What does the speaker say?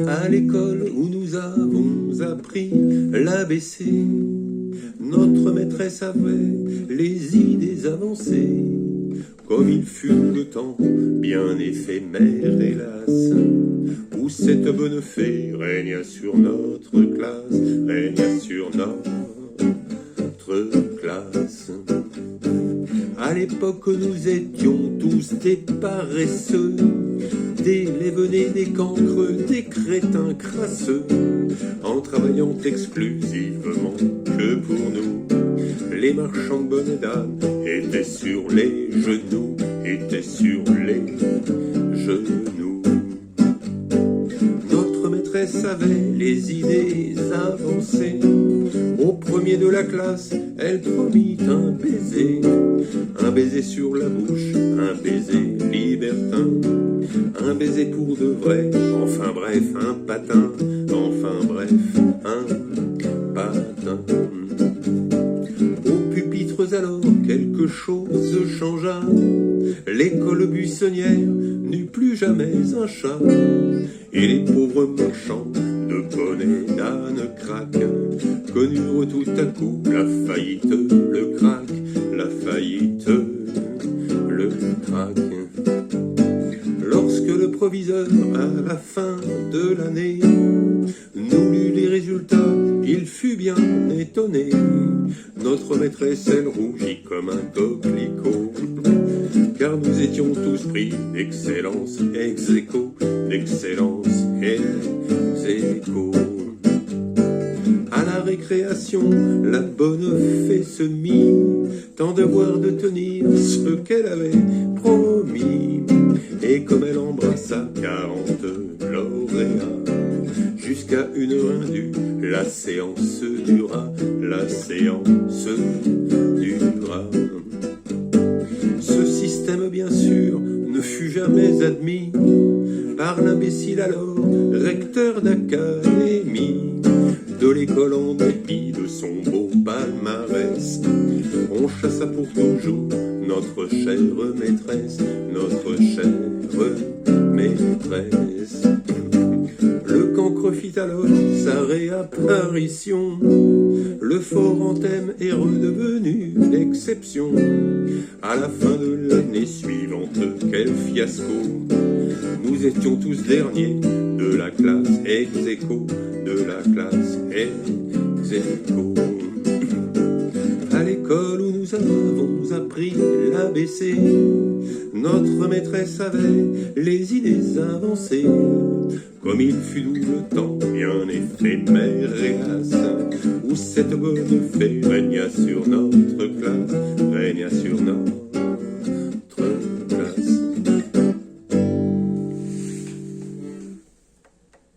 À l'école où nous avons appris l'ABC, notre maîtresse avait les idées avancées. Comme il fut le temps, bien éphémère hélas, où cette bonne fée régna sur notre classe, régna sur notre classe. À l'époque nous étions tous des paresseux, des lévenés, des cancres, des crétins crasseux, en travaillant exclusivement que pour nous. Les marchands de bonnets d'âne étaient sur les genoux, étaient sur les genoux. Notre maîtresse avait les idées avancées. Au premier de la classe, elle promit un baiser sur la bouche, un baiser libertin, un baiser pour de vrai, enfin bref, un patin, enfin bref, un patin. Aux pupitres alors, quelque chose changea. L'école buissonnière n'eut plus jamais un chat. Et les pauvres marchands de bonnets d'âne crack connurent tout à coup la faillite, le crack, la faillite, le crack. Lorsque le proviseur, à la fin de l'année, nous lut les résultats, il fut bien étonné. Notre maîtresse, elle rougit comme un coquelicot, car nous étions tous pris d'excellence ex aequo, d'excellence ex aequo. À la récréation, la bonne fée se mit tant devoir de tenir ce qu'elle avait promis. Et comme elle embrassa 40 lauréats, jusqu'à une heure indue, la séance dura, la séance dura. Ce système, bien sûr, ne fut jamais admis par l'imbécile alors, recteur d'académie de l'école en dépit de son beau palmarès. On chassa pour toujours notre chère maîtresse, notre chère maîtresse. Le cancre fit alors sa réapparition. Le fort anthème est redevenu l'exception. À la fin de l'année suivante, quel fiasco! Nous étions tous derniers de la classe ex aequo, de la classe ex aequo. À l'école où nous avons appris l'ABC, notre maîtresse avait les idées avancées. Comme il fut doux le temps, bien éphémère hélas, où cette bonne fée régna sur notre